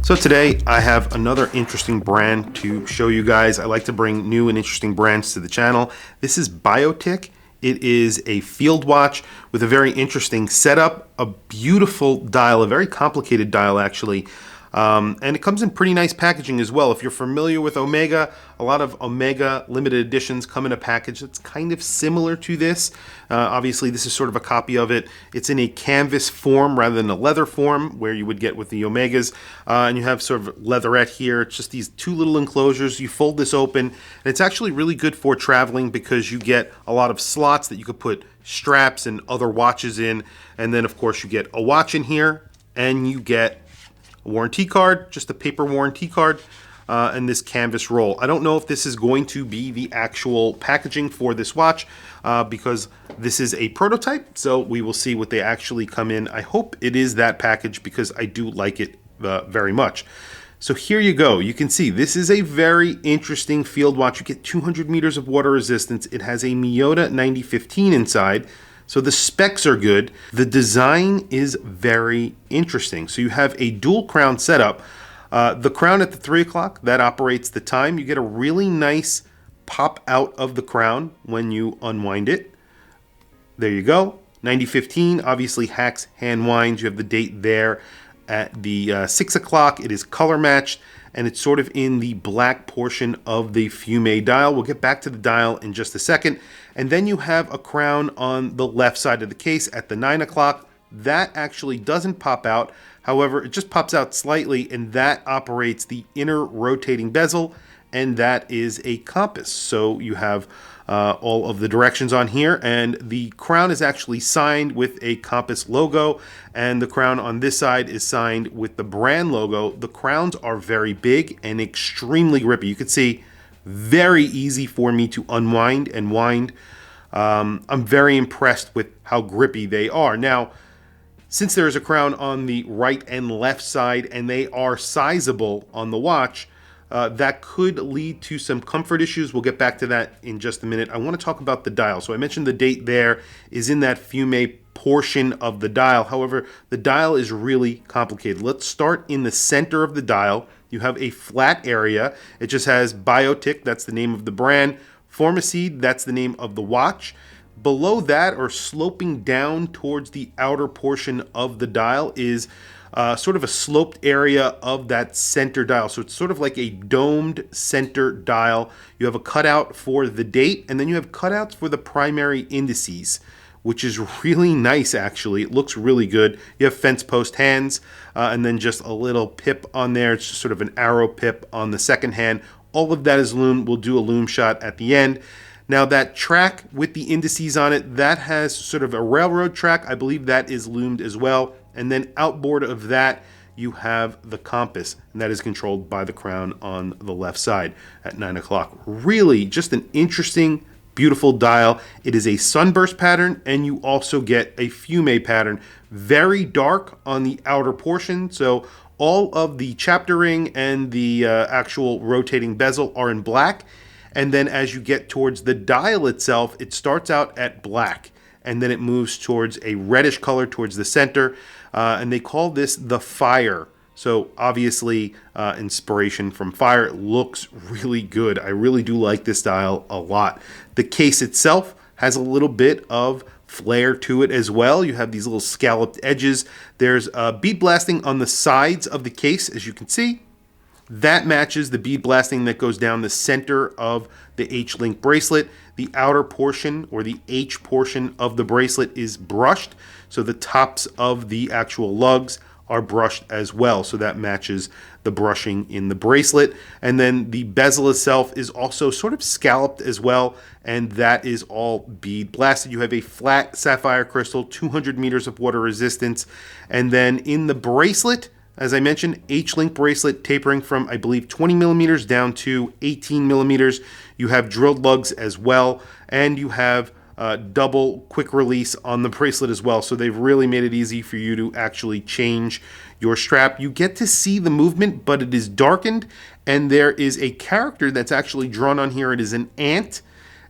So today I have another interesting brand to show you guys. I like to bring new and interesting brands to the channel. This is BIOTIC. It is a field watch with a very interesting setup, a beautiful dial, a very complicated dial actually. And it comes in pretty nice packaging as well. If you're familiar with Omega, a lot of Omega limited editions come in a package that's kind of similar to this. Obviously, this is sort of a copy of it. It's in a canvas form rather than a leather form where you would get with the Omegas. And you have sort of leatherette here. It's just these two little enclosures. You fold this open, and it's actually really good for traveling because you get a lot of slots that you could put straps and other watches in. And then, of course, you get a watch in here, and you get warranty card, just a paper warranty card, and this canvas roll. I don't know if this is going to be the actual packaging for this watch because this is a prototype, so we will see what they actually come in. I hope it is that package because I do like it very much. So here you go. You can see this is a very interesting field watch. You get 200 meters of water resistance. It has a Miyota 9015 inside. So the specs are good. The design is very interesting. So you have a dual crown setup. The crown at the 3 o'clock, that operates the time. You get a really nice pop out of the crown when you unwind it. There you go. 9015 obviously hacks hand winds. You have the date there at the 6 o'clock. It is color matched, and it's sort of in the black portion of the Fume dial. We'll get back to the dial in just a second. And then you have a crown on the left side of the case at the 9 o'clock. That actually doesn't pop out. However, it just pops out slightly, and that operates the inner rotating bezel, and that is a compass. So you have all of the directions on here, and the crown is actually signed with a compass logo, and the crown on this side is signed with the brand logo. The crowns are very big and extremely grippy. You can see very easy for me to unwind and wind. I'm very impressed with how grippy they are. Now, since there is a crown on the right and left side and they are sizable on the watch, that could lead to some comfort issues. We'll get back to that in just a minute. I want to talk about the dial. So I mentioned the date there is in that Fume portion of the dial. However, the dial is really complicated. Let's start in the center of the dial. You have a flat area. It just has BIOTIC, that's the name of the brand. Formicidae, that's the name of the watch. Below that, or sloping down towards the outer portion of the dial, is sort of a sloped area of that center dial. So it's sort of like a domed center dial. You have a cutout for the date, and then you have cutouts for the primary indices, which is really nice actually. It looks really good. You have fence post hands, and then just a little pip on there. It's just sort of an arrow pip on the second hand. All of that is lume. We'll do a lume shot at the end. Now that track with the indices on it, that has sort of a railroad track. I believe that is lumed as well. And then outboard of that, you have the compass, and that is controlled by the crown on the left side at 9 o'clock. Really just an interesting, beautiful dial. It is a sunburst pattern, and you also get a Fume pattern. Very dark on the outer portion, so all of the chapter ring and the actual rotating bezel are in black. And then as you get towards the dial itself, it starts out at black, and then it moves towards a reddish color towards the center. And they call this the Fire. So obviously inspiration from Fire. It looks really good. I really do like this dial a lot. The case itself has a little bit of flair to it as well. You have these little scalloped edges. There's bead blasting on the sides of the case, as you can see. That matches the bead blasting that goes down the center of the H-link bracelet. The outer portion, or the H portion of the bracelet, is brushed. So the tops of the actual lugs are brushed as well. So that matches the brushing in the bracelet. And then the bezel itself is also sort of scalloped as well. And that is all bead blasted. You have a flat sapphire crystal, 200 meters of water resistance. And then in the bracelet, as I mentioned, H-link bracelet tapering from, I believe, 20 millimeters down to 18 millimeters. You have drilled lugs as well, and you have double quick release on the bracelet as well. So they've really made it easy for you to actually change your strap. You get to see the movement, but it is darkened, and there is a character that's actually drawn on here. It is an ant,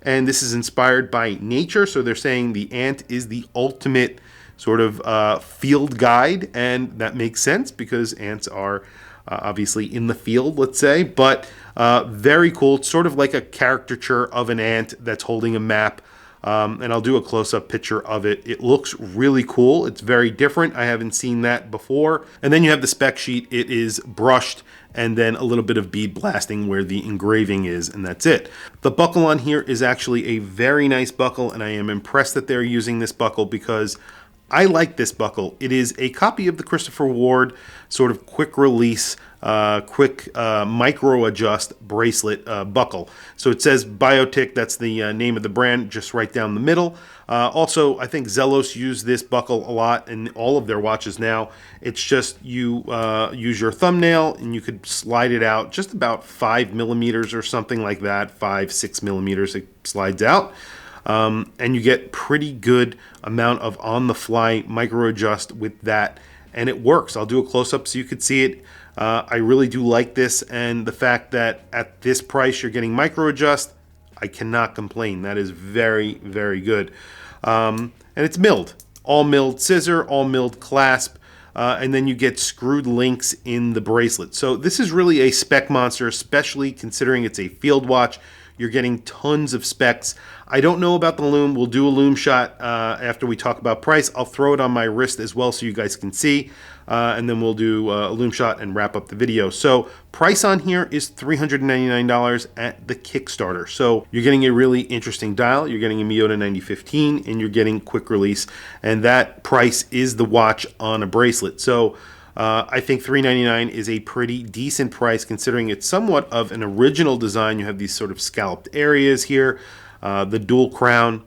and this is inspired by nature. So they're saying the ant is the ultimate sort of field guide, and that makes sense because ants are obviously in the field, let's say, but very cool. It's sort of like a caricature of an ant that's holding a map. And I'll do a close-up picture of it. It looks really cool. It's very different. I haven't seen that before. And then you have the spec sheet. It is brushed and then a little bit of bead blasting where the engraving is, and that's it. The buckle on here is actually a very nice buckle, and I am impressed that they're using this buckle because I like this buckle. It is a copy of the Christopher Ward sort of quick release, quick micro adjust bracelet buckle. So it says BIOTIC, that's the name of the brand, just right down the middle. Also, I think Zelos use this buckle a lot in all of their watches now. It's just you use your thumbnail and you could slide it out just about 5 millimeters or something like that, 5-6 millimeters it slides out. And you get pretty good amount of on-the-fly micro adjust with that, and it works. I'll do a close-up so you could see it. I really do like this, and the fact that at this price you're getting micro adjust, I cannot complain. That is very, very good. And it's milled. All milled scissor, all milled clasp, and then you get screwed links in the bracelet. So this is really a spec monster, especially considering it's a field watch. You're getting tons of specs. I don't know about the Lume. We'll do a Lume shot after we talk about price. I'll throw it on my wrist as well so you guys can see. And then we'll do a Lume shot and wrap up the video. So price on here is $399 at the Kickstarter. So you're getting a really interesting dial. You're getting a Miyota 9015 and you're getting quick release. And that price is the watch on a bracelet. So I think $399 is a pretty decent price considering it's somewhat of an original design. You have these sort of scalloped areas here, the dual crown.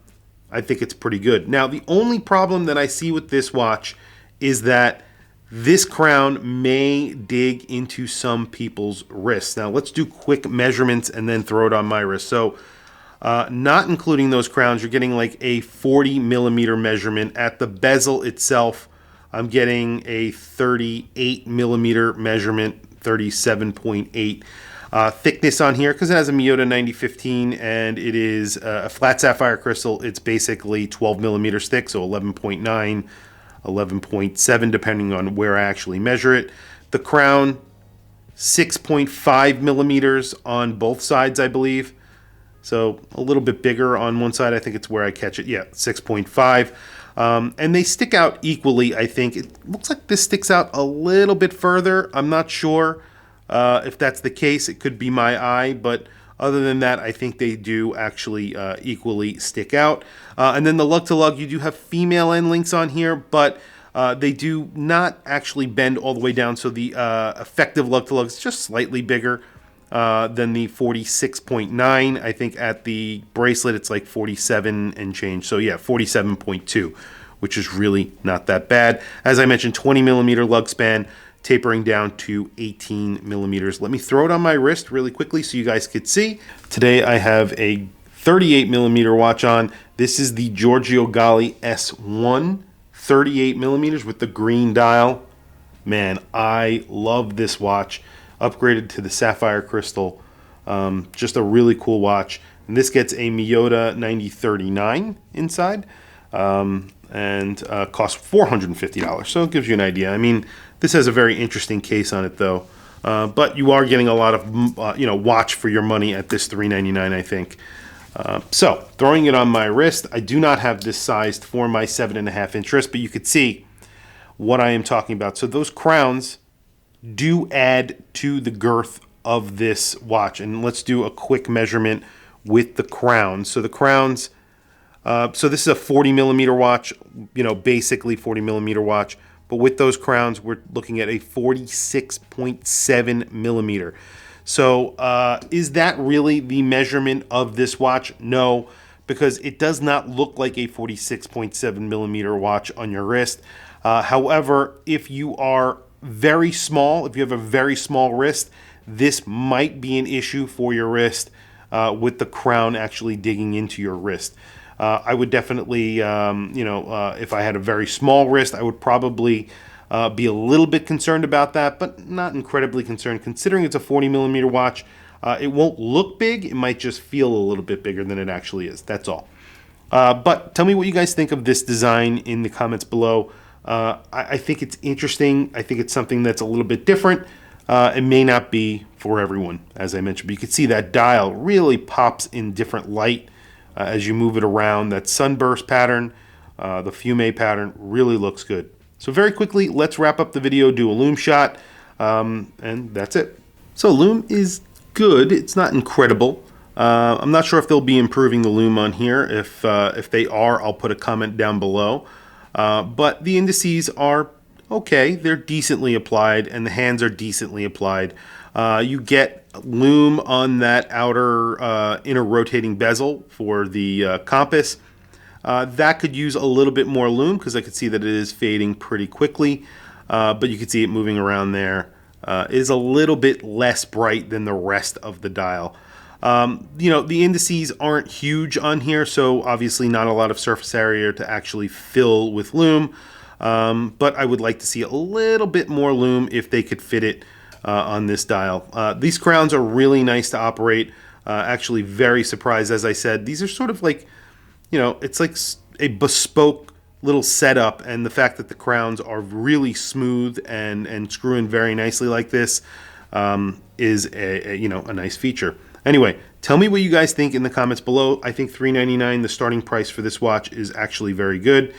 I think it's pretty good. Now, the only problem that I see with this watch is that this crown may dig into some people's wrists. Now, let's do quick measurements and then throw it on my wrist. So, not including those crowns, you're getting like a 40 millimeter measurement. At the bezel itself, I'm getting a 38 millimeter measurement, 37.8 thickness on here because it has a Miyota 9015 and it is a flat sapphire crystal. It's basically 12 millimeters thick, so 11.9, 11.7 depending on where I actually measure it. The crown, 6.5 millimeters on both sides, I believe. So a little bit bigger on one side. I think it's where I catch it. Yeah, 6.5. And they stick out equally, I think. It looks like this sticks out a little bit further. I'm not sure if that's the case. It could be my eye, but other than that, I think they do actually equally stick out. And then the lug-to-lug, you do have female end links on here, but they do not actually bend all the way down. So the effective lug-to-lug is just slightly bigger than the 46.9. I think at the bracelet it's like 47 and change. So yeah, 47.2, which is really not that bad. As I mentioned, 20 millimeter lug span, tapering down to 18 millimeters. Let me throw it on my wrist really quickly so you guys could see. Today I have a 38 millimeter watch on. This is the Giorgio Galli S1, 38 millimeters with the green dial. Man, I love this watch. Upgraded to the sapphire crystal. Just a really cool watch. And this gets a Miyota 9039 inside and costs $450. So it gives you an idea. I mean, this has a very interesting case on it though. But you are getting a lot of watch for your money at this $399, I think. So throwing it on my wrist, I do not have this sized for my 7.5 inch wrist, but you could see what I am talking about. So those crowns do add to the girth of this watch. And let's do a quick measurement with the crowns. So the crowns, so this is a 40 millimeter watch, basically 40 millimeter watch. But with those crowns, we're looking at a 46.7 millimeter. So is that really the measurement of this watch? No, because it does not look like a 46.7 millimeter watch on your wrist. However, if you are very small, if you have a very small wrist, this might be an issue for your wrist with the crown actually digging into your wrist. I would definitely, if I had a very small wrist, I would probably be a little bit concerned about that, but not incredibly concerned. Considering it's a 40 millimeter watch, it won't look big. It might just feel a little bit bigger than it actually is. That's all. But tell me what you guys think of this design in the comments below. I think it's interesting. I think it's something that's a little bit different. it may not be for everyone, as I mentioned. But you can see that dial really pops in different light as you move it around. That sunburst pattern, the fume pattern, really looks good. So very quickly, let's wrap up the video, do a Lume shot, and that's it. So Lume is good. It's not incredible. I'm not sure if they'll be improving the Lume on here. If they are, I'll put a comment down below. But the indices are okay. They're decently applied, and the hands are decently applied. You get Lume on that outer inner rotating bezel for the compass. That could use a little bit more Lume because I could see that it is fading pretty quickly. But you can see it moving around there. It is a little bit less bright than the rest of the dial. You know, the indices aren't huge on here, so obviously not a lot of surface area to actually fill with Lume. But I would like to see a little bit more Lume if they could fit it on this dial. These crowns are really nice to operate. Actually very surprised, as I said. These are sort of like, you know, it's like a bespoke little setup, and the fact that the crowns are really smooth and screw in very nicely like this is you know, a nice feature. Anyway, tell me what you guys think in the comments below. I think $399, the starting price for this watch, is actually very good.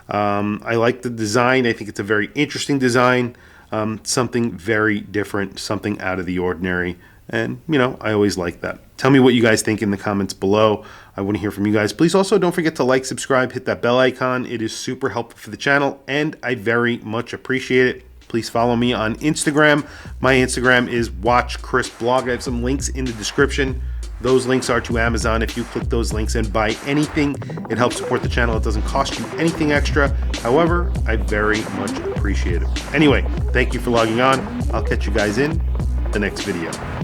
I like the design. I think it's a very interesting design. Something very different, something out of the ordinary. And, you know, I always like that. Tell me what you guys think in the comments below. I want to hear from you guys. Please also don't forget to like, subscribe, hit that bell icon. It is super helpful for the channel, and I very much appreciate it. Please follow me on Instagram. My Instagram is WatchChrisBlog. I have some links in the description. Those links are to Amazon. If you click those links and buy anything, it helps support the channel. It doesn't cost you anything extra. However, I very much appreciate it. Anyway, thank you for logging on. I'll catch you guys in the next video.